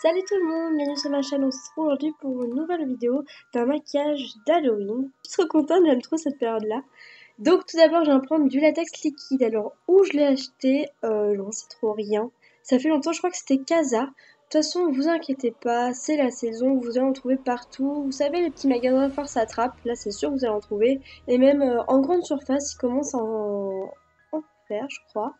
Salut tout le monde, bienvenue sur ma chaîne. On se retrouve aujourd'hui pour une nouvelle vidéo d'un maquillage d'Halloween. Je suis trop contente, j'aime trop cette période-là. Donc tout d'abord, je vais prendre du latex liquide. Alors où je l'ai acheté, j'en sais trop rien. Ça fait longtemps, je crois que c'était Casa. De toute façon, vous inquiétez pas, c'est la saison, vous allez en trouver partout. Vous savez, les petits magasins force attrape, là c'est sûr vous allez en trouver. Et même en grande surface, ils commencent à en faire, je crois.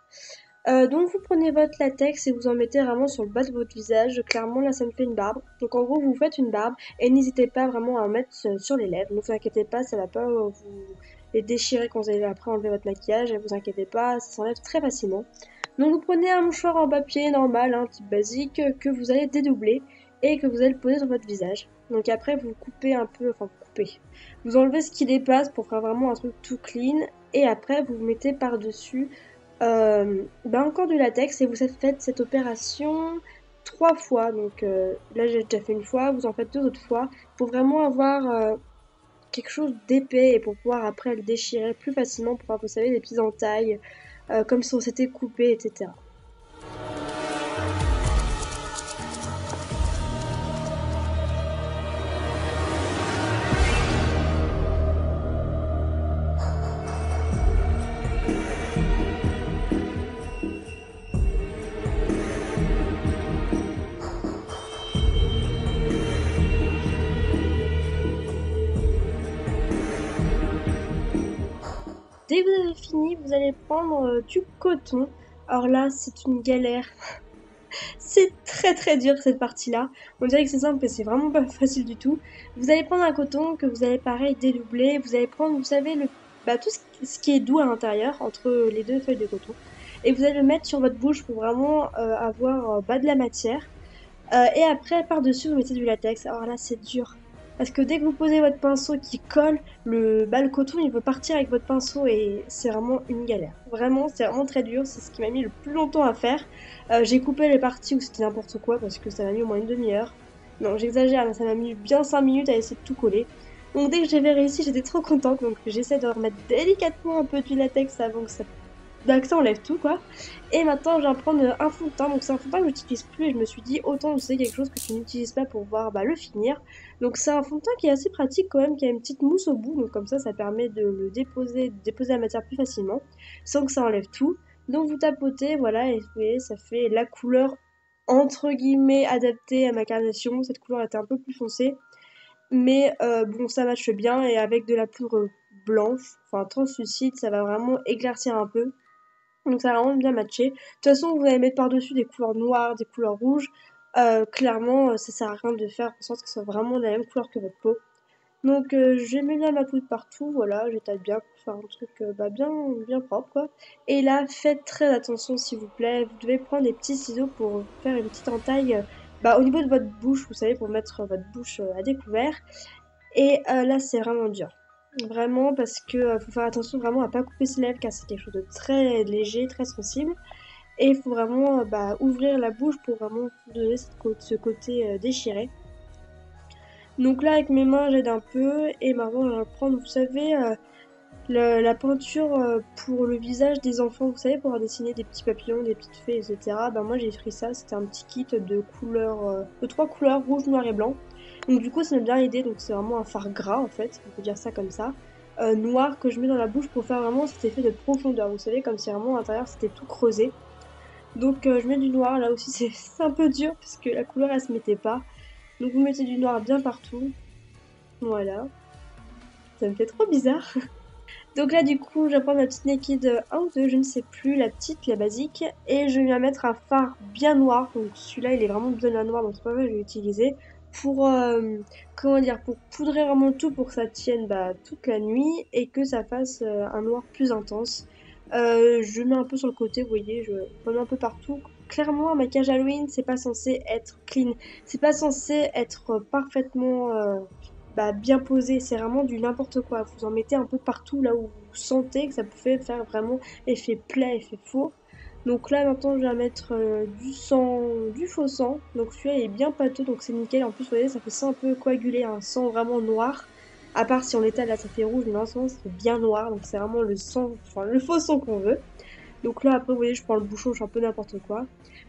Donc vous prenez votre latex et vous en mettez vraiment sur le bas de votre visage. Clairement là ça me fait une barbe. Donc en gros vous faites une barbe et n'hésitez pas vraiment à en mettre sur les lèvres. Ne vous inquiétez pas, ça va pas vous les déchirer quand vous allez après enlever votre maquillage. Et vous inquiétez pas, ça s'enlève très facilement. Donc vous prenez un mouchoir en papier normal, un type basique, que vous allez dédoubler et que vous allez le poser sur votre visage. Donc après vous coupez un peu, enfin vous coupez. Vous enlevez ce qui dépasse pour faire vraiment un truc tout clean. Et après vous mettez par-dessus encore du latex et vous faites cette opération 3 fois. Donc là j'ai déjà fait une fois, vous en faites 2 autres fois pour vraiment avoir quelque chose d'épais et pour pouvoir après le déchirer plus facilement pour avoir, vous savez, des petites entailles comme si on s'était coupé, etc. Dès que vous avez fini, vous allez prendre du coton. Alors là, c'est une galère. C'est très dur cette partie-là. On dirait que c'est simple mais c'est vraiment pas facile du tout. Vous allez prendre un coton que vous allez pareil dédoubler. Vous allez prendre, vous savez, tout ce qui est doux à l'intérieur entre les deux feuilles de coton. Et vous allez le mettre sur votre bouche pour vraiment avoir de la matière. Et après, par-dessus, vous mettez du latex. Alors là, c'est dur. Parce que dès que vous posez votre pinceau qui colle, le coton, il veut partir avec votre pinceau et c'est vraiment une galère. Vraiment, c'est vraiment très dur. C'est ce qui m'a mis le plus longtemps à faire. J'ai coupé les parties où c'était n'importe quoi parce que ça m'a mis au moins une demi-heure. Non, j'exagère, mais ça m'a mis bien 5 minutes à essayer de tout coller. Donc dès que j'avais réussi, j'étais trop contente. Donc j'essaie de remettre délicatement un peu du latex avant que ça enlève tout quoi. Et maintenant, je viens prendre un fond de teint. Donc, c'est un fond de teint que j'utilise plus. Et je me suis dit, autant c'est quelque chose que tu n'utilises pas pour pouvoir le finir. Donc, c'est un fond de teint qui est assez pratique quand même, qui a une petite mousse au bout. Donc, comme ça permet de déposer la matière plus facilement, sans que ça enlève tout. Donc, vous tapotez, voilà, et vous voyez, ça fait la couleur entre guillemets adaptée à ma carnation. Cette couleur était un peu plus foncée. Mais bon, ça matche bien. Et avec de la poudre blanche, enfin translucide, ça va vraiment éclaircir un peu. Donc ça va vraiment bien matcher. De toute façon, vous allez mettre par-dessus des couleurs noires, des couleurs rouges. Clairement, ça sert à rien de faire en sorte que ce soit vraiment de la même couleur que votre peau. Donc je mets bien ma poudre partout, voilà, j'étale bien pour faire un truc bien propre quoi. Et là, faites très attention s'il vous plaît. Vous devez prendre des petits ciseaux pour faire une petite entaille au niveau de votre bouche, vous savez, pour mettre votre bouche à découvert. Et là, c'est vraiment dur. Vraiment, parce que faut faire attention vraiment à pas couper ses lèvres, car c'est quelque chose de très léger, très sensible. Et il faut vraiment ouvrir la bouche pour vraiment donner ce côté déchiré. Donc là, avec mes mains, j'aide un peu. Et maintenant, je vais prendre, vous savez, la peinture pour le visage des enfants, vous savez, pour dessiner des petits papillons, des petites fées, etc. Moi, j'ai pris ça. C'était un petit kit de couleurs, de 3 couleurs, rouge, noir et blanc. Donc du coup ça m'a bien aidé, donc c'est vraiment un fard gras en fait, on peut dire ça comme ça. Noir que je mets dans la bouche pour faire vraiment cet effet de profondeur, vous savez, comme si vraiment à l'intérieur c'était tout creusé. Donc je mets du noir, là aussi c'est un peu dur parce que la couleur elle se mettait pas. Donc vous mettez du noir bien partout, voilà. Ça me fait trop bizarre. Donc là du coup je vais prendre ma petite Naked 1 ou 2, je ne sais plus, la petite, la basique. Et je vais lui mettre un fard bien noir, donc celui-là il est vraiment bien noir donc c'est pas vrai que je vais l'utiliser. Pour comment dire, pour poudrer vraiment le tout pour que ça tienne toute la nuit et que ça fasse un noir plus intense. Je mets un peu sur le côté, vous voyez, je mets un peu partout. Clairement, un maquillage Halloween, c'est pas censé être clean, c'est pas censé être parfaitement bien posé, c'est vraiment du n'importe quoi. Vous en mettez un peu partout là où vous sentez que ça pouvait faire vraiment effet plat, effet faux. Donc là maintenant je vais mettre du sang, du faux sang. Donc celui-là il est bien pâteux donc c'est nickel. En plus vous voyez ça fait sang un peu coagulé, un sang vraiment noir. À part si on l'étale là ça fait rouge mais en ce moment c'est bien noir donc c'est vraiment le sang, enfin le faux sang qu'on veut. Donc là après vous voyez je prends le bouchon, je fais un peu n'importe quoi.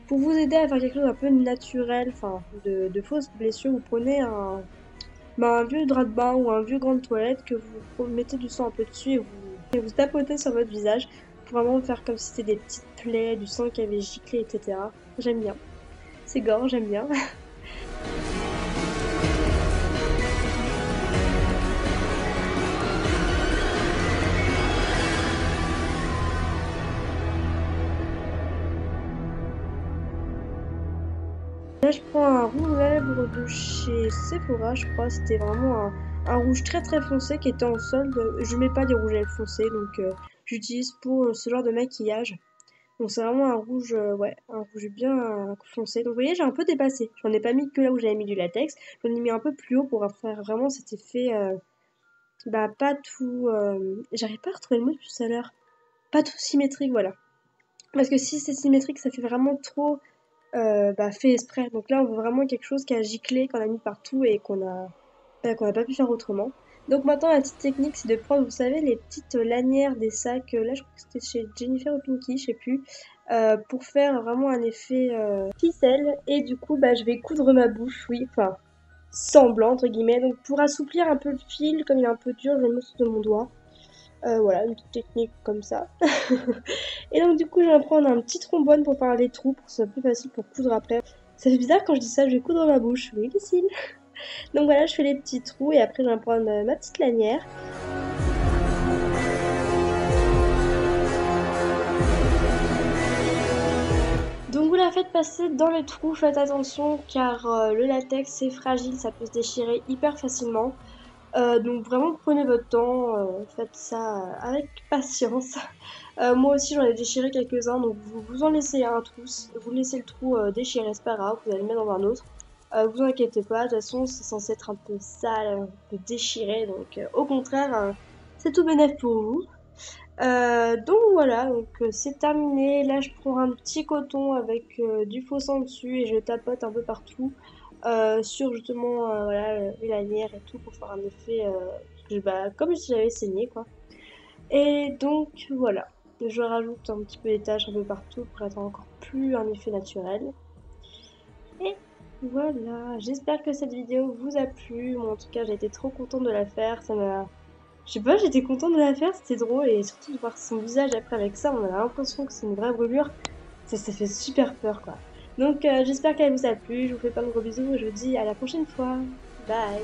Pour vous aider à faire quelque chose un peu naturel, enfin de fausses blessures, vous prenez un vieux drap de bain ou un vieux gant de toilette que vous mettez du sang un peu dessus et vous tapotez sur votre visage pour vraiment faire comme si c'était des petites plaies, du sang qui avait giclé, etc. J'aime bien. C'est gore, j'aime bien. Là, je prends un rouge à lèvres de chez Sephora, je crois. C'était vraiment un rouge très très foncé qui était en solde. Je mets pas des rouges à lèvres foncés, donc j'utilise pour ce genre de maquillage. Donc c'est vraiment un rouge, ouais, un rouge bien foncé. Donc vous voyez, j'ai un peu dépassé. J'en ai pas mis que là où j'avais mis du latex. J'en ai mis un peu plus haut pour faire vraiment cet effet, bah pas tout... J'arrive pas à retrouver le mot depuis tout à l'heure. Pas tout symétrique, voilà. Parce que si c'est symétrique, ça fait vraiment trop bah, fait exprès. Donc là, on veut vraiment quelque chose qui a giclé, qu'on a mis partout et qu'on n'a pas pu faire autrement. Donc maintenant, la petite technique, c'est de prendre, vous savez, les petites lanières des sacs. Là, je crois que c'était chez Jennifer ou Pinky, je sais plus. Pour faire vraiment un effet ficelle. Et du coup, bah, je vais coudre ma bouche, oui, enfin, semblant, entre guillemets. Donc pour assouplir un peu le fil, comme il est un peu dur, je vais le mettre sur mon doigt. Voilà, une petite technique comme ça. Et donc du coup, je vais prendre un petit trombone pour faire les trous, pour que ce soit plus facile pour coudre après. Ça fait bizarre quand je dis ça, je vais coudre ma bouche. Oui, Lucille. Donc voilà, je fais les petits trous et après je vais prendre ma petite lanière. Donc vous la faites passer dans les trous, faites attention car le latex c'est fragile, ça peut se déchirer hyper facilement. Donc vraiment prenez votre temps, faites ça avec patience. Moi aussi j'en ai déchiré quelques-uns, donc vous en laissez un trou, vous laissez le trou déchiré, c'est pas grave, vous allez le mettre dans un autre. Vous inquiétez pas, de toute façon c'est censé être un peu sale, un peu déchiré, donc au contraire c'est tout bénef pour vous. Donc voilà, donc c'est terminé. Là je prends un petit coton avec du faux sang dessus et je tapote un peu partout sur justement voilà, les lanières et tout pour faire un effet bah, comme si j'avais saigné quoi. Et donc voilà, je rajoute un petit peu des taches un peu partout pour être encore plus un effet naturel. Et voilà, j'espère que cette vidéo vous a plu. Moi en tout cas j'ai été trop contente de la faire, ça m'a... Je sais pas, j'étais contente de la faire, c'était drôle et surtout de voir son visage après avec ça, on a l'impression que c'est une vraie brûlure. Ça fait super peur quoi. Donc j'espère qu'elle vous a plu, je vous fais plein de gros bisous et je vous dis à la prochaine fois. Bye!